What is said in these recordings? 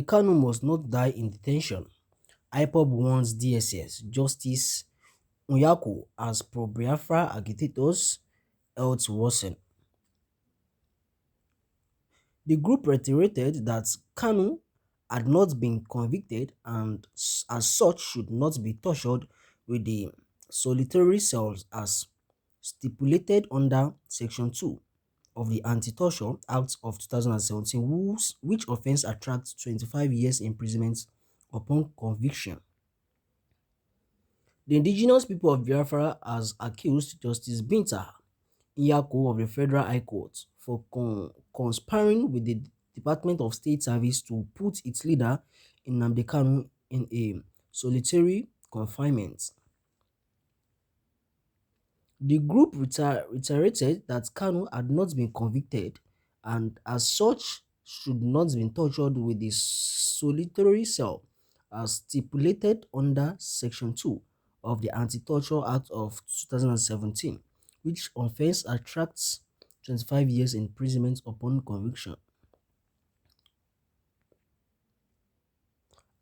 Kanu must not die in detention. IPOB warns DSS Justice Nyako as pro-Biafra agitators health worsen. The group reiterated that Kanu had not been convicted and as such should not be tortured with the solitary cells as stipulated under Section 2 of the Anti-Torture Act of 2017, which offense attracts 25 years imprisonment upon conviction. The indigenous people of Biafra has accused Justice Binta Nyako of the Federal High Court for conspiring with the Department of State Service to put its leader Nnamdi Kanu in a solitary confinement. The group reiterated that Kanu had not been convicted and as such should not be tortured with the solitary cell as stipulated under Section 2 of the Anti-Torture Act of 2017, which offense attracts 25 years imprisonment upon conviction.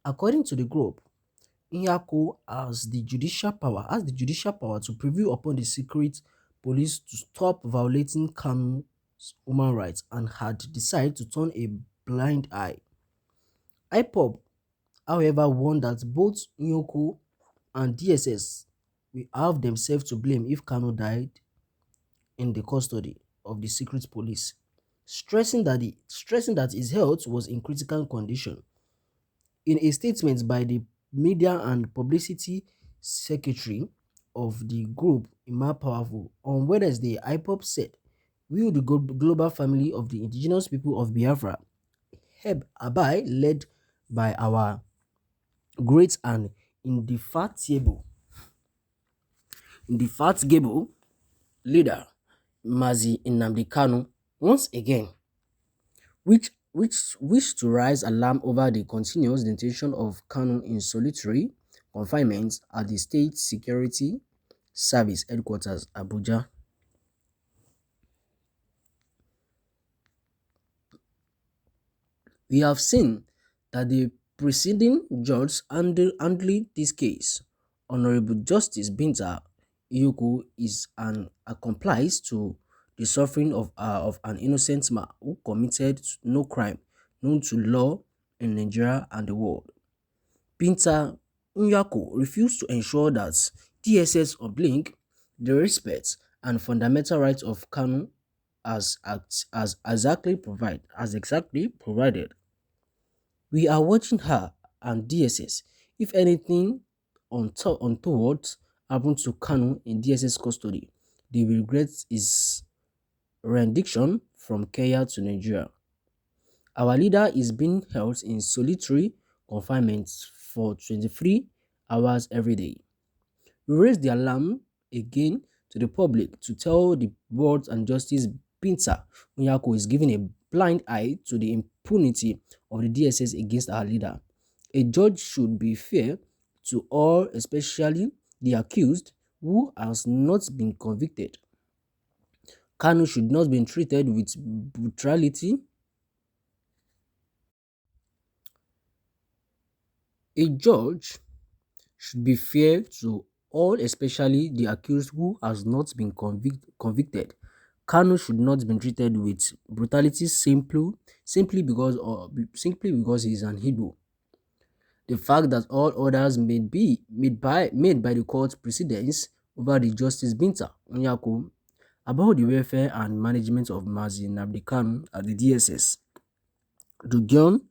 According to the group, Nyako has the judicial power to prevail upon the secret police to stop violating Kanu's human rights and had decided to turn a blind eye. IPOB, however, warned that both Nyako and DSS will have themselves to blame if Kanu died in the custody of the secret police, stressing that his health was in critical condition. In a statement by the Media and Publicity Secretary of the group, Ima Powerful, on Wednesday, IPOB said, "Will the global family of the indigenous people of Biafra, Abai, led by our great and indefatigable leader, Mazi Nnamdi Kanu, once again, which wish to raise alarm over the continuous detention of Kanu in solitary confinement at the State Security Service headquarters, Abuja." We have seen that the preceding judge handling this case, Honorable Justice Binta Nyako, is an accomplice to the suffering of an innocent man who committed no crime known to law in Nigeria and the world. Binta Nyako refused to ensure that DSS uplink the respect and fundamental rights of Kanu as exactly provided. We are watching her and DSS. If anything untoward happens to Kanu in DSS custody, they will regret his rendition from Kenya to Nigeria. Our leader is being held in solitary confinement for 23 hours every day. We raise the alarm again to the public to tell the world and Justice Binta Nyako is giving a blind eye to the impunity of the DSS against our leader. A judge should be fair to all, especially the accused who has not been convicted. Kanu should not be treated with brutality. A judge should be fair to all, especially the accused who has not been convicted. Kanu should not be treated with brutality simply because he is an Igbo. The fact that all orders may be made by the court precedents over the Justice Binta Nyako about the welfare and management of Mazi Nnamdi Kanu at the DSS. The gun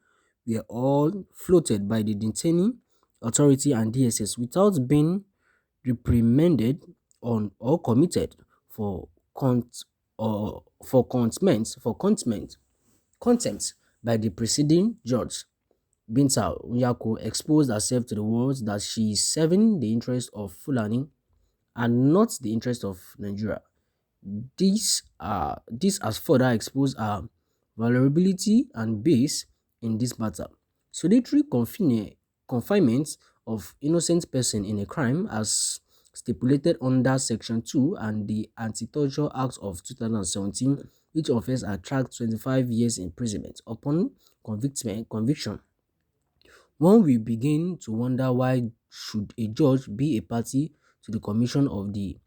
were all floated by the detaining authority and DSS without being reprimanded or committed for contempt by the preceding judge. Binta Nyako exposed herself to the world that she is serving the interest of Fulani and not the interest of Nigeria. This has further exposed her vulnerability and base in this matter. Solitary confinement of innocent person in a crime as stipulated under Section 2 and the Anti-Torture Act of 2017, which offense attracts 25 years imprisonment upon conviction. One will begin to wonder why should a judge be a party to the commission of the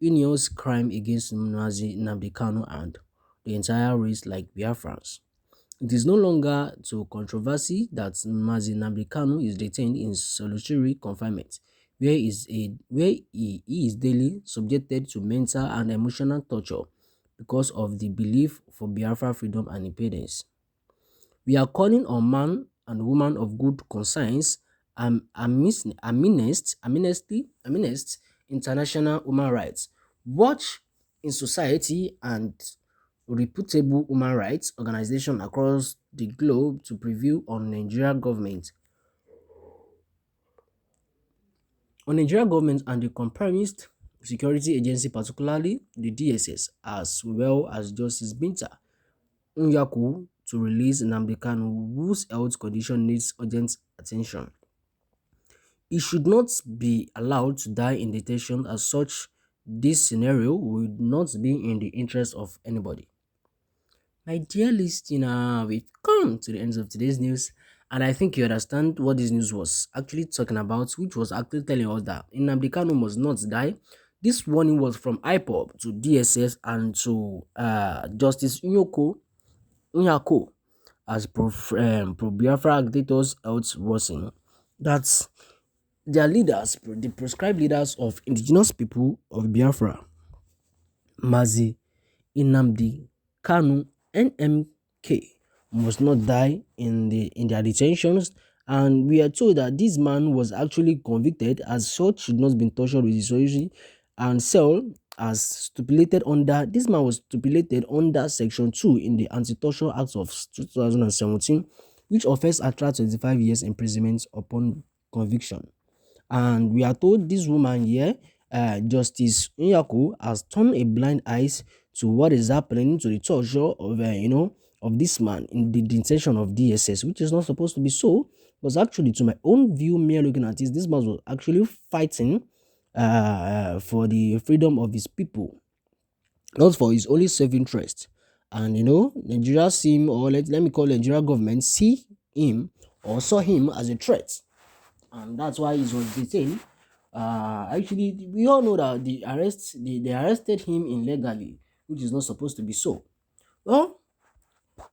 heinous crime against Nazi Nnamdi Kanu and the entire race like Biafrans. It is no longer to controversy that Mazi Nnamdi Kanu is detained in solitary confinement, where he is daily subjected to mental and emotional torture because of the belief for Biafra freedom and independence. We are calling on man and woman of good conscience and amnesty international human rights watch in society and reputable human rights organizations across the globe to preview on Nigeria government and the compromised security agency, particularly the DSS, as well as Justice Binta Nyako to release Nnamdi Kanu, whose health condition needs urgent attention. He should not be allowed to die in detention. As such, this scenario would not be in the interest of anybody. My dear listener, we've come to the end of today's news, and I think you understand what this news was actually talking about, which was actually telling us that Nnamdi Kanu must not die. This warning was from IPOB to DSS and to Justice Nyako as pro-Biafra agitators out worsen. That's their leaders, the prescribed leaders of indigenous people of Biafra, Mazi Nnamdi Kanu, NMK, must not die in their detentions, and we are told that this man was actually convicted as such, should not be tortured with his and cell as stipulated under this man was stipulated under section 2 in the Anti-Torture Act of 2017, which offense attracts 25 years imprisonment upon conviction. And we are told this woman here, Justice Nyako, has turned a blind eyes to what is happening to the torture of this man in the detention of DSS, which is not supposed to be so. Because actually, to my own view, mere looking at this man was actually fighting for the freedom of his people, not for his only self-interest. And Nigeria see him, or let me call Nigeria government, see him or saw him as a threat, and that's why he was detained. Actually, we all know that they arrested him illegally, which is not supposed to be so. Well,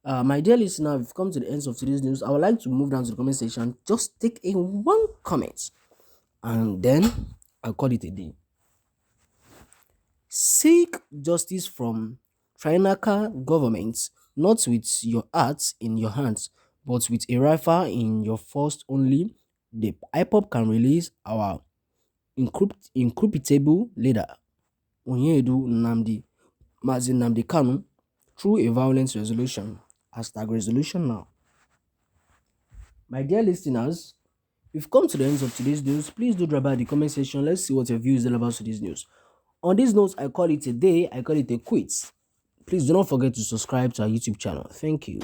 my dear listener, we've come to the end of today's news. I would like to move down to the comment section. Just take a one comment, and then I'll call it a day. Seek justice from tyrannical governments, not with your heart in your hands, but with a rifle in your first only. The IPOP can release our incorruptible leader, Onyedu Mazi Nnamdi Kanu, through a violent resolution. Hashtag resolution now. My dear listeners, we've come to the end of today's news. Please do drop by the comment section. Let's see what your views are about today's news. On these notes, I call it a day. I call it a quit. Please do not forget to subscribe to our YouTube channel. Thank you.